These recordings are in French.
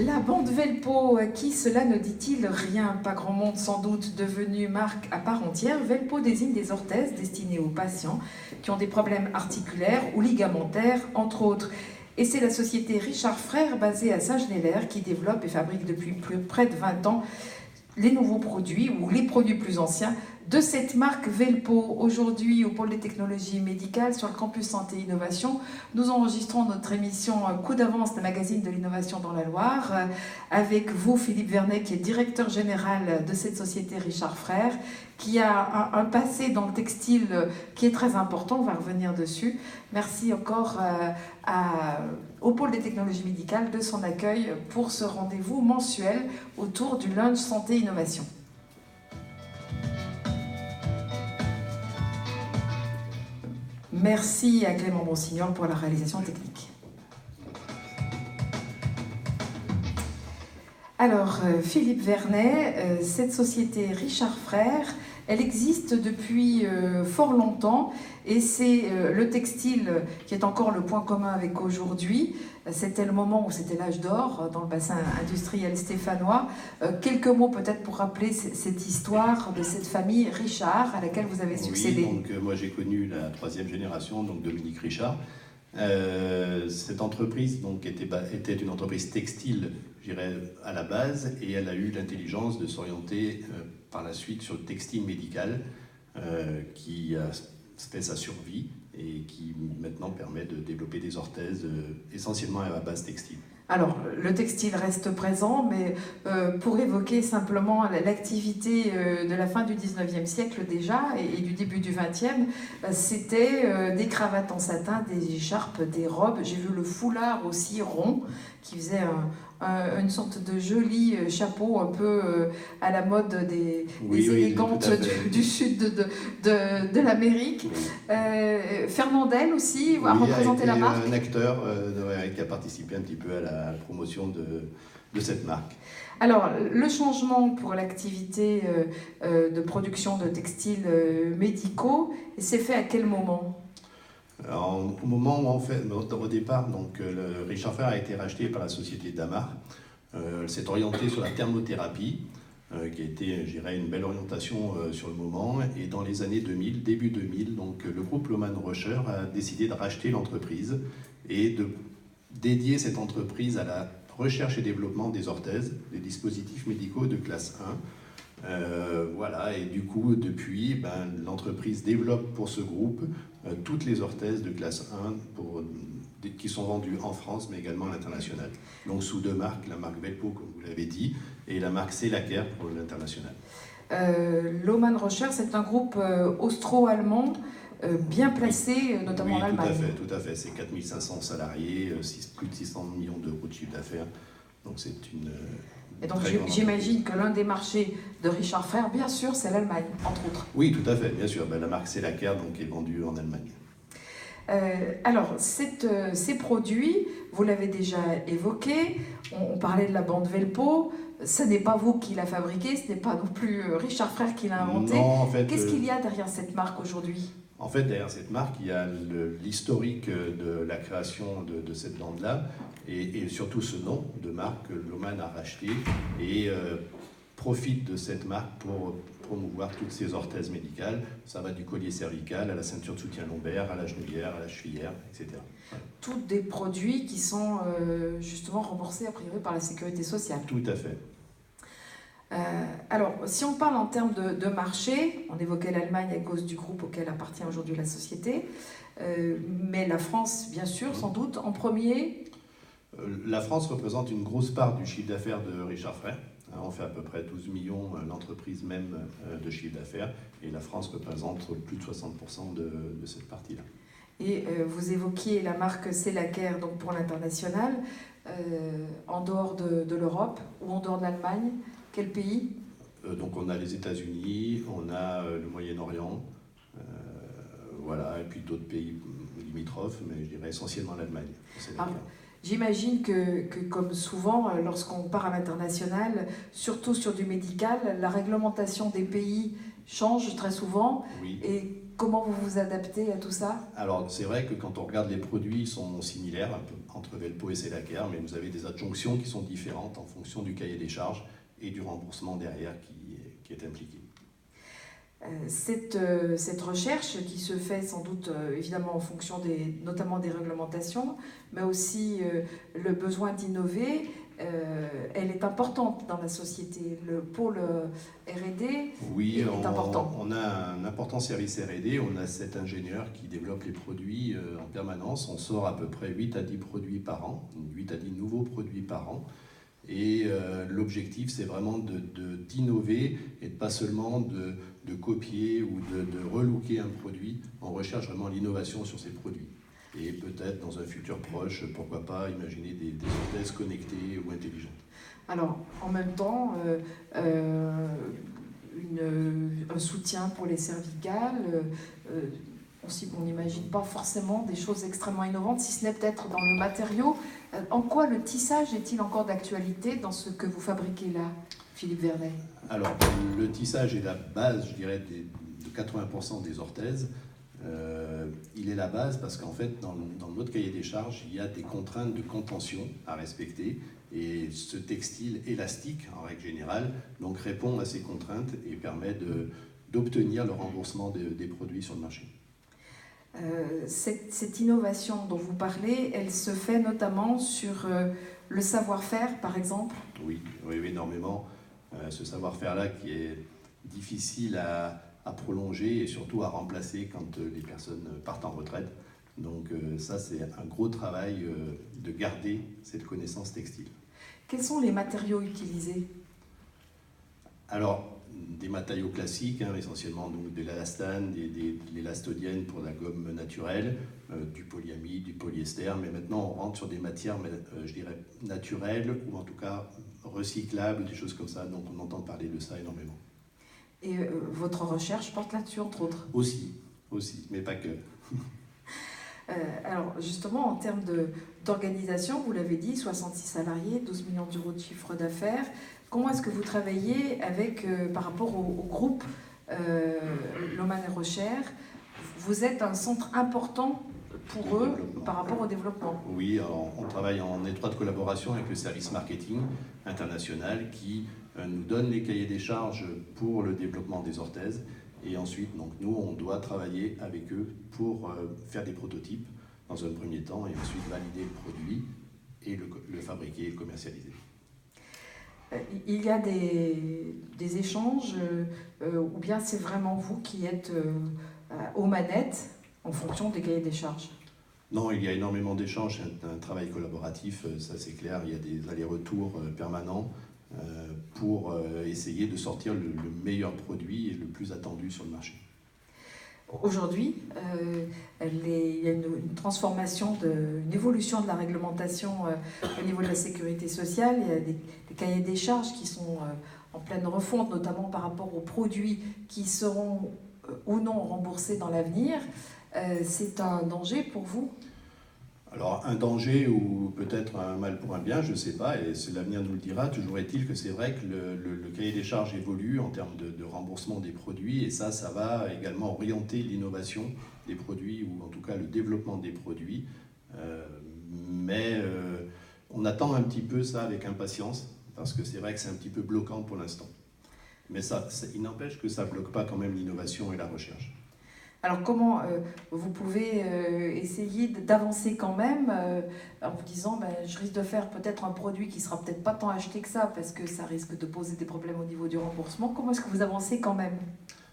La bande Velpo, qui cela ne dit-il rien? Pas grand monde sans doute, devenue marque à part entière. Velpo désigne des orthèses destinées aux patients qui ont des problèmes articulaires ou ligamentaires, entre autres. Et c'est la société Richard Frères, basée à Saint-Genélaire, qui développe et fabrique depuis près de 20 ans les nouveaux produits ou les produits plus anciens de cette marque Velpo. Aujourd'hui, au pôle des technologies médicales, sur le campus Santé et Innovation, nous enregistrons notre émission Coup d'avance, le magazine de l'innovation dans la Loire, avec vous, Philippe Vernet, qui est directeur général de cette société Richard Frères, qui a un passé dans le textile qui est très important, on va revenir dessus. Merci encore au pôle des technologies médicales de son accueil pour ce rendez-vous mensuel autour du lunch Santé et Innovation. Merci à Clément Bonsignol pour la réalisation technique. Alors, Philippe Vernet, cette société Richard Frères, elle existe depuis fort longtemps et c'est le textile qui est encore le point commun avec aujourd'hui. C'était le moment où c'était l'âge d'or dans le bassin industriel stéphanois. Quelques mots peut-être pour rappeler cette histoire de cette famille Richard à laquelle vous avez succédé. Oui, donc moi j'ai connu la troisième génération, donc Dominique Richard. Cette entreprise donc, était une entreprise textile, je dirais, à la base, et elle a eu l'intelligence de s'orienter par la suite sur le textile médical qui a fait sa survie et qui maintenant permet de développer des orthèses essentiellement à la base textile. Alors, le textile reste présent, mais pour évoquer simplement l'activité de la fin du 19e siècle déjà et du début du 20e, c'était des cravates en satin, des écharpes, des robes. J'ai vu le foulard aussi rond qui faisait une sorte de joli chapeau un peu à la mode des élégantes du sud de l'Amérique. Fernandel aussi a représenté la marque. Un acteur qui a participé un petit peu à la promotion de cette marque. Alors, le changement pour l'activité de production de textiles médicaux s'est fait à quel moment ? Alors, au moment où au départ, donc, le Richard Frères a été racheté par la société Damar. Elle s'est orientée sur la thermothérapie, qui a été, je dirais, une belle orientation sur le moment. Et dans les années 2000, début 2000, donc, le groupe Lohmann Rocher a décidé de racheter l'entreprise et de dédier cette entreprise à la recherche et développement des orthèses, des dispositifs médicaux de classe 1. Voilà, et du coup, depuis, l'entreprise développe pour ce groupe toutes les orthèses de classe 1 qui sont vendues en France, mais également à l'international. Donc sous deux marques, la marque Velpo, comme vous l'avez dit, et la marque Cellacaire pour l'international. Lohmann Rocher, c'est un groupe austro-allemand bien placé, notamment en Allemagne. Tout à fait. C'est 4500 salariés, plus de 600 millions d'euros de chiffre d'affaires. Donc c'est une... Et donc j'imagine que l'un des marchés de Richard Frères, bien sûr, c'est l'Allemagne, entre autres. Oui, tout à fait, bien sûr. La marque Cellacaire donc, est vendue en Allemagne. Alors, ces produits, vous l'avez déjà évoqué, on parlait de la bande Velpo, ce n'est pas vous qui l'a fabriqué, ce n'est pas non plus Richard Frères qui l'a inventé. Non, en fait, qu'est-ce qu'il y a derrière cette marque aujourd'hui ? En fait, derrière cette marque, il y a l'historique de la création de cette bande-là et surtout ce nom de marque que Lohmann a racheté et profite de cette marque pour promouvoir toutes ces orthèses médicales. Ça va du collier cervical à la ceinture de soutien lombaire, à la genouillère, à la chevillère, etc. Ouais. Tous des produits qui sont justement remboursés a priori par la sécurité sociale. Tout à fait. Alors, si on parle en termes de marché, on évoquait l'Allemagne à cause du groupe auquel appartient aujourd'hui la société, mais la France, bien sûr, sans doute, en premier. La France représente une grosse part du chiffre d'affaires de Richard Frères. On fait à peu près 12 millions, l'entreprise même, de chiffre d'affaires, et la France représente plus de 60% de cette partie-là. Et vous évoquiez la marque Cellacaire donc pour l'international, en dehors de l'Europe ou en dehors de l'Allemagne. Quel pays ? Donc on a les États-Unis, on a le Moyen-Orient, voilà, et puis d'autres pays limitrophes, mais je dirais essentiellement l'Allemagne. J'imagine que comme souvent, lorsqu'on part à l'international, surtout sur du médical, la réglementation des pays change très souvent. Oui. Et comment vous vous adaptez à tout ça? Alors, c'est vrai que quand on regarde les produits, ils sont similaires un peu entre Velpo et Sellaker, mais vous avez des adjonctions qui sont différentes en fonction du cahier des charges et du remboursement derrière qui est impliqué. Cette recherche qui se fait sans doute évidemment en fonction notamment des réglementations, mais aussi le besoin d'innover, elle est importante dans la société. Le pôle R&D oui, est important. On a un important service R&D, on a 7 ingénieurs qui développent les produits en permanence. On sort à peu près 8 à 10 produits par an, 8 à 10 nouveaux produits par an. Et l'objectif, c'est vraiment d'innover et de pas seulement de copier ou de relooker un produit. On recherche vraiment l'innovation sur ces produits. Et peut-être dans un futur proche, pourquoi pas imaginer des orthèses connectées ou intelligentes. Alors, en même temps, un soutien pour les cervicales, on n'imagine pas forcément des choses extrêmement innovantes, si ce n'est peut-être dans le matériau. En quoi le tissage est-il encore d'actualité dans ce que vous fabriquez là, Philippe Vernet? Alors, le tissage est la base, je dirais, de 80% des orthèses. Il est la base parce qu'en fait, dans notre cahier des charges, il y a des contraintes de contention à respecter. Et ce textile élastique, en règle générale, donc répond à ces contraintes et permet d'obtenir le remboursement des produits sur le marché. Cette innovation dont vous parlez, elle se fait notamment sur le savoir-faire, par exemple? Oui, énormément. Ce savoir-faire-là qui est difficile à prolonger et surtout à remplacer quand les personnes partent en retraite. Donc ça, c'est un gros travail de garder cette connaissance textile. Quels sont les matériaux utilisés? Alors, des matériaux classiques, essentiellement donc de l'élastane, de l'élastodiène pour la gomme naturelle, du polyamide, du polyester, mais maintenant on rentre sur des matières, je dirais, naturelles ou en tout cas recyclables, des choses comme ça, donc on entend parler de ça énormément. Et votre recherche porte là-dessus, entre autres? Aussi, mais pas que. Alors justement, en termes d'organisation, vous l'avez dit, 66 salariés, 12 millions d'euros de chiffre d'affaires. Comment est-ce que vous travaillez par rapport au groupe Lohmann & Rocher? Vous êtes un centre important pour eux par rapport au développement. Oui, on travaille en étroite collaboration avec le service marketing international qui nous donne les cahiers des charges pour le développement des orthèses. Et ensuite, donc, nous, on doit travailler avec eux pour faire des prototypes dans un premier temps et ensuite valider le produit et le fabriquer et le commercialiser. Il y a des échanges ou bien c'est vraiment vous qui êtes aux manettes en fonction des cahiers des charges? Non, il y a énormément d'échanges, c'est un travail collaboratif, ça c'est clair, il y a des allers-retours permanents pour essayer de sortir le meilleur produit et le plus attendu sur le marché. Aujourd'hui, il y a une transformation, une évolution de la réglementation au niveau de la sécurité sociale. Il y a des cahiers des charges qui sont en pleine refonte, notamment par rapport aux produits qui seront ou non remboursés dans l'avenir. C'est un danger pour vous? Alors un danger ou peut-être un mal pour un bien, je ne sais pas, et l'avenir nous le dira. Toujours est-il que c'est vrai que le cahier des charges évolue en termes de remboursement des produits, et ça va également orienter l'innovation des produits, ou en tout cas le développement des produits. Mais on attend un petit peu ça avec impatience, parce que c'est vrai que c'est un petit peu bloquant pour l'instant. Mais il n'empêche que ça ne bloque pas quand même l'innovation et la recherche. Alors comment vous pouvez essayer d'avancer quand même en vous disant je risque de faire peut-être un produit qui sera peut-être pas tant acheté que ça parce que ça risque de poser des problèmes au niveau du remboursement. Comment est-ce que vous avancez quand même?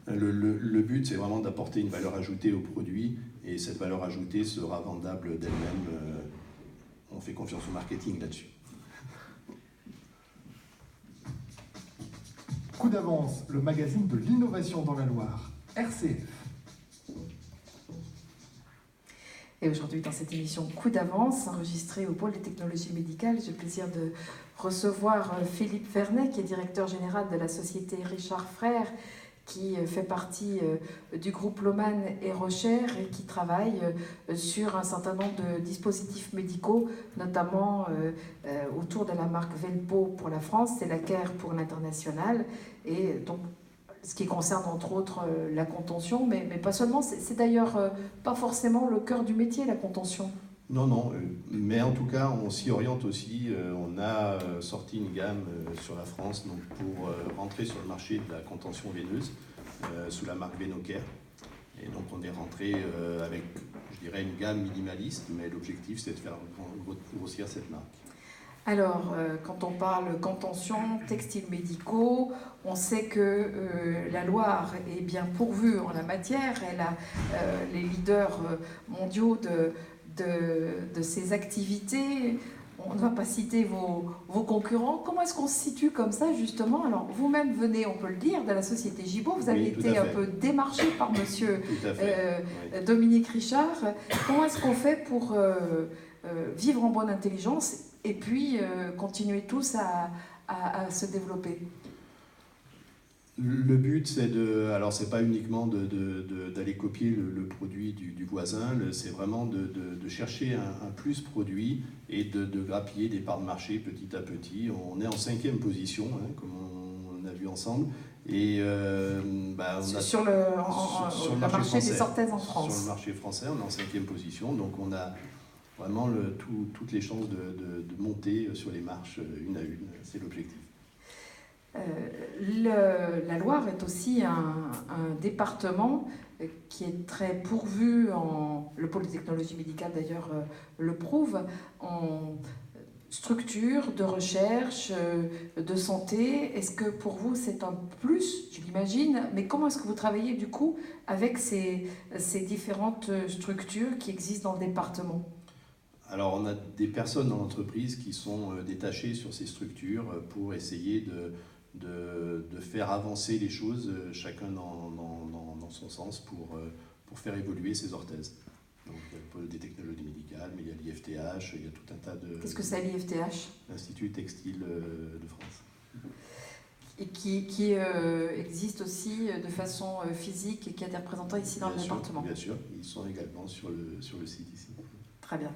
Le but, c'est vraiment d'apporter une valeur ajoutée au produit et cette valeur ajoutée sera vendable d'elle-même. On fait confiance au marketing là-dessus. Coup d'avance, le magazine de l'innovation dans la Loire, RCF. Et aujourd'hui, dans cette émission Coup d'avance, enregistrée au pôle des technologies médicales, j'ai le plaisir de recevoir Philippe Vernet, qui est directeur général de la société Richard Frères, qui fait partie du groupe Lohmann & Rocher et qui travaille sur un certain nombre de dispositifs médicaux, notamment autour de la marque Velpo pour la France, Sellaker pour l'international. Et donc, ce qui concerne entre autres la contention, mais pas seulement. C'est d'ailleurs pas forcément le cœur du métier, la contention. Non, non, mais en tout cas, on s'y oriente aussi. On a sorti une gamme sur la France donc pour rentrer sur le marché de la contention veineuse sous la marque Venocare. Et donc on est rentré avec, je dirais, une gamme minimaliste, mais l'objectif c'est de faire grossir cette marque. Alors, quand on parle contention, textiles médicaux, on sait que la Loire est bien pourvue en la matière. Elle a les leaders mondiaux de ces activités. On ne va pas citer vos concurrents. Comment est-ce qu'on se situe comme ça, justement? Alors, vous-même venez, on peut le dire, de la société Gibault. Vous avez été un peu démarché par monsieur Oui. Dominique Richard. Comment est-ce qu'on fait pour vivre en bonne intelligence et puis continuer tous à se développer? Le but, c'est alors c'est pas uniquement d'aller copier le produit du voisin, c'est vraiment de chercher un plus produit et de grappiller des parts de marché petit à petit. On est en 5e position, hein, comme on a vu ensemble. Et on a, sur le marché des orthèses en France. Sur le marché français, on est en 5e position, donc on a vraiment toutes les chances de monter sur les marches une à une, c'est l'objectif. La Loire est aussi un département qui est très pourvu, le pôle de technologie médicale d'ailleurs le prouve, en structure de recherche, de santé. Est-ce que pour vous c'est un plus, je l'imagine, mais comment est-ce que vous travaillez du coup avec ces différentes structures qui existent dans le département ? Alors on a des personnes dans l'entreprise qui sont détachées sur ces structures pour essayer de faire avancer les choses, chacun dans son sens, pour faire évoluer ces orthèses. Donc il y a le pôle des technologies médicales, mais il y a l'IFTH, il y a tout un tas de... Qu'est-ce que c'est l'IFTH ? L'Institut Textile de France. Et qui existe aussi de façon physique et qui a des représentants ici dans le département. Bien sûr, ils sont également sur le site ici. Très bien.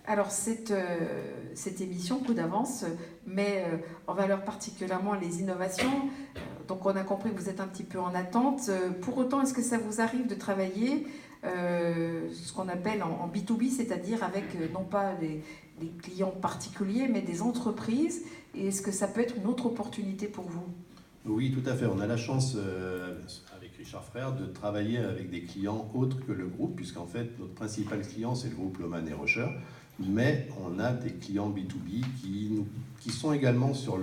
Alors cette émission, coup d'avance, met en valeur particulièrement les innovations. Donc on a compris que vous êtes un petit peu en attente. Pour autant, est-ce que ça vous arrive de travailler ce qu'on appelle en B2B, c'est-à-dire avec non pas des clients particuliers, mais des entreprises? Et est-ce que ça peut être une autre opportunité pour vous? Oui, tout à fait. On a la chance, avec Richard Frères, de travailler avec des clients autres que le groupe, puisqu'en fait, notre principal client, c'est le groupe Lohmann et Rocher. Mais on a des clients B2B qui sont également sur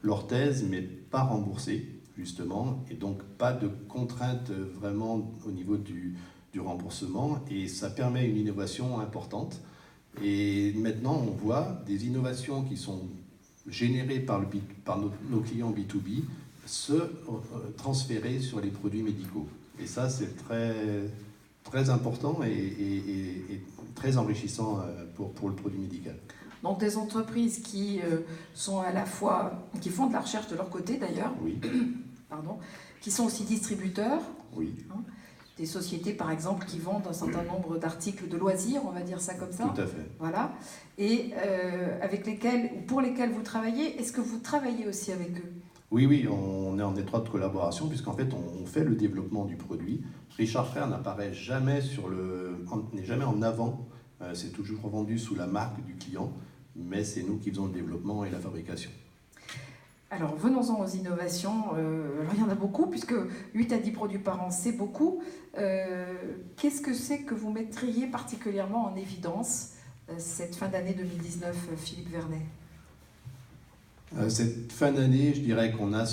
l'orthèse, mais pas remboursés, justement, et donc pas de contraintes vraiment au niveau du remboursement, et ça permet une innovation importante. Et maintenant, on voit des innovations qui sont générées par nos clients B2B se transférer sur les produits médicaux. Et ça, c'est très, très important et très enrichissant pour le produit médical. Donc des entreprises qui sont à la fois, qui font de la recherche de leur côté d'ailleurs, oui. Pardon, qui sont aussi distributeurs, oui. Hein, des sociétés par exemple qui vendent un certain nombre d'articles de loisirs, on va dire ça comme ça. Tout à fait. Voilà. Et avec lesquels, ou pour lesquels vous travaillez, est-ce que vous travaillez aussi avec eux? Oui, on est en étroite collaboration puisqu'en fait on fait le développement du produit. Richard Frères n'apparaît jamais n'est jamais en avant, c'est toujours vendu sous la marque du client, mais c'est nous qui faisons le développement et la fabrication. Alors venons-en aux innovations. Alors il y en a beaucoup, puisque 8 à 10 produits par an, c'est beaucoup. Qu'est-ce que c'est que vous mettriez particulièrement en évidence cette fin d'année 2019, Philippe Vernet? Cette fin d'année, je dirais qu'on a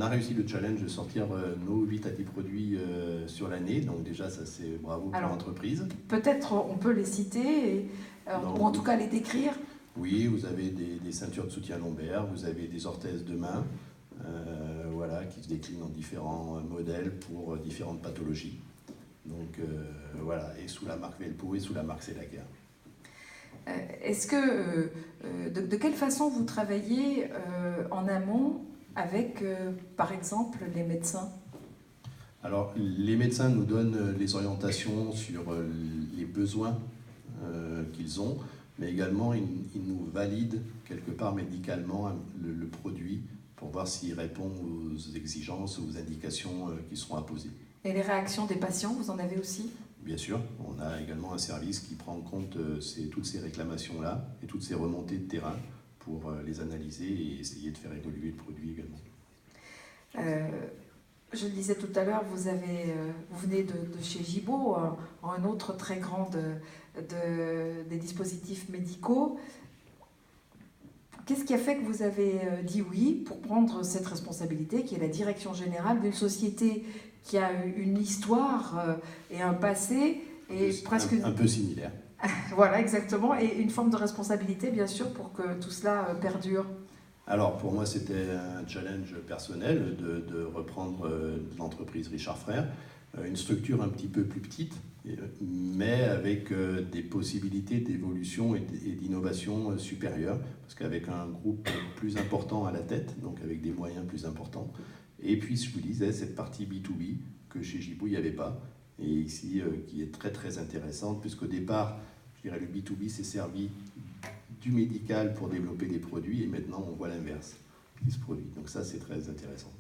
réussi le challenge de sortir nos 8 à 10 produits sur l'année. Donc déjà, ça c'est bravo pour l'entreprise. Peut-être on peut les citer, ou en tout cas les décrire. Oui, vous avez des ceintures de soutien lombaire, vous avez des orthèses de main, voilà, qui se déclinent en différents modèles pour différentes pathologies. Donc voilà, et sous la marque Velpo et sous la marque Sellager. Est-ce que, de quelle façon vous travaillez en amont avec, par exemple, les médecins? Alors, les médecins nous donnent les orientations sur les besoins qu'ils ont, mais également ils nous valident quelque part médicalement le produit pour voir s'il répond aux exigences, aux indications qui seront imposées. Et les réactions des patients, vous en avez aussi? Bien sûr, on a également un service qui prend en compte toutes ces réclamations-là et toutes ces remontées de terrain pour les analyser et essayer de faire évoluer le produit également. Je le disais tout à l'heure, vous venez de chez Gibaud, un autre très grand des dispositifs médicaux. Qu'est-ce qui a fait que vous avez dit oui pour prendre cette responsabilité, qui est la direction générale d'une société qui a une histoire et un passé et presque un peu similaire. Voilà, exactement, et une forme de responsabilité, bien sûr, pour que tout cela perdure? Alors, pour moi, c'était un challenge personnel de reprendre l'entreprise Richard Frères, une structure un petit peu plus petite, mais avec des possibilités d'évolution et d'innovation supérieures, parce qu'avec un groupe plus important à la tête, donc avec des moyens plus importants, et puis, je vous disais, cette partie B2B que chez Gibaud, il n'y avait pas, et ici, qui est très très intéressante, puisqu'au départ, je dirais, le B2B s'est servi du médical pour développer des produits, et maintenant, on voit l'inverse qui se produit. Donc ça, c'est très intéressant.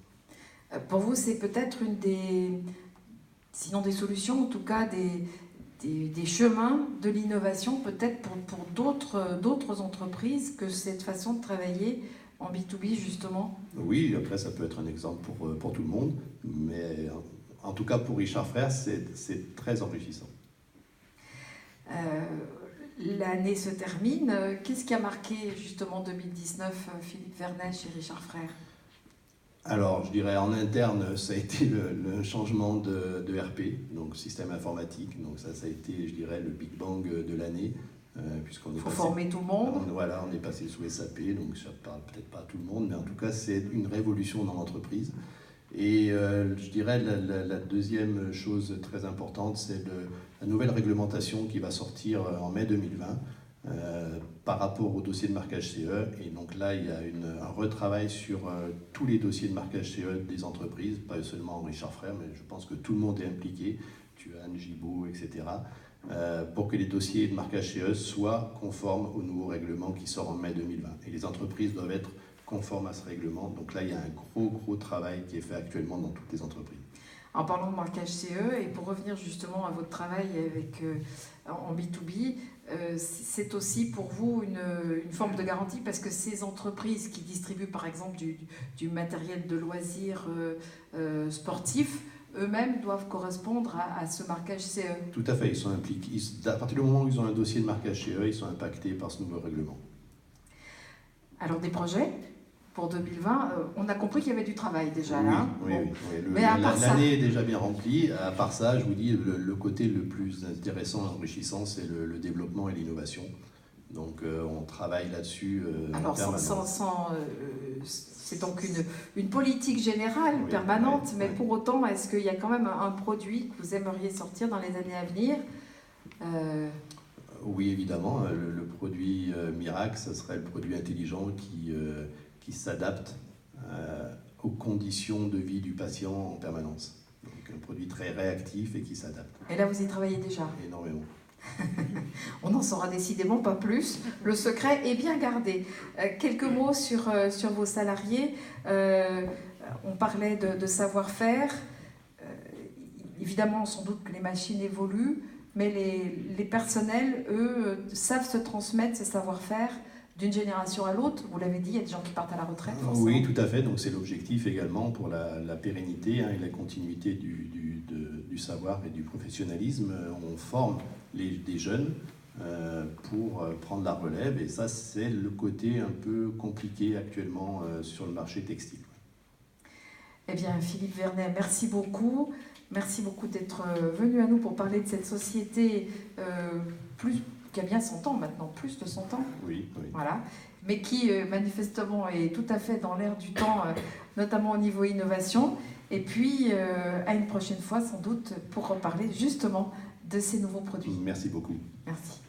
Pour vous, c'est peut-être sinon des solutions, en tout cas des chemins de l'innovation, peut-être pour d'autres entreprises, que cette façon de travailler en B2B, justement? Oui, après, ça peut être un exemple pour tout le monde, mais en tout cas, pour Richard Frères, c'est très enrichissant. L'année se termine. Qu'est-ce qui a marqué, justement, 2019, Philippe Vernet, chez Richard Frères? Alors, je dirais en interne, ça a été le changement de RP, donc système informatique. Donc ça a été, je dirais, le Big Bang de l'année. Puisqu'on est Il faut former tout le monde. Voilà, on est passé sous SAP, donc ça ne parle peut-être pas à tout le monde, mais en tout cas, c'est une révolution dans l'entreprise. Et je dirais la deuxième chose très importante, c'est la nouvelle réglementation qui va sortir en mai 2020 par rapport au dossier de marquage CE. Et donc là, il y a un retravail sur tous les dossiers de marquage CE des entreprises, pas seulement Richard Frères, mais je pense que tout le monde est impliqué, Tuan, Gibaud, etc., pour que les dossiers de marquage CE soient conformes au nouveau règlement qui sort en mai 2020. Et les entreprises doivent être conformes à ce règlement. Donc là, il y a un gros travail qui est fait actuellement dans toutes les entreprises. En parlant de marquage CE, et pour revenir justement à votre travail en B2B, c'est aussi pour vous une forme de garantie, parce que ces entreprises qui distribuent par exemple du matériel de loisirs sportifs, eux-mêmes doivent correspondre à ce marquage CE. Tout à fait, ils sont impliqués. À partir du moment où ils ont un dossier de marquage CE, ils sont impactés par ce nouveau règlement. Alors des projets pour 2020, on a compris qu'il y avait du travail déjà là. Oui. Mais l'année est déjà bien remplie. À part ça, je vous dis, le côté le plus intéressant et enrichissant, c'est le développement et l'innovation. Donc on travaille là-dessus. Alors c'est donc une politique générale permanente, mais pour autant, est-ce qu'il y a quand même un produit que vous aimeriez sortir dans les années à venir? Oui, évidemment. Le produit Miracle, ça serait le produit intelligent qui s'adapte aux conditions de vie du patient en permanence. Donc un produit très réactif et qui s'adapte. Et là, vous y travaillez déjà? Énormément. On n'en saura décidément pas plus. Le secret est bien gardé. Quelques mots sur vos salariés. On parlait de savoir-faire. Évidemment, sans doute que les machines évoluent, mais les personnels, eux, savent se transmettre ce savoir-faire d'une génération à l'autre. Vous l'avez dit, il y a des gens qui partent à la retraite, forcément. Oui, tout à fait. Donc c'est l'objectif également pour la pérennité et la continuité du savoir et du professionnalisme. On forme des jeunes pour prendre la relève, et ça, c'est le côté un peu compliqué actuellement sur le marché textile. Eh bien, Philippe Vernet, merci beaucoup. Merci beaucoup d'être venu à nous pour parler de cette société qui a bien 100 ans maintenant, plus de 100 ans. Oui. Voilà. Mais qui, manifestement, est tout à fait dans l'air du temps, notamment au niveau innovation. Et puis, à une prochaine fois, sans doute, pour reparler justement de ces nouveaux produits. Merci beaucoup. Merci.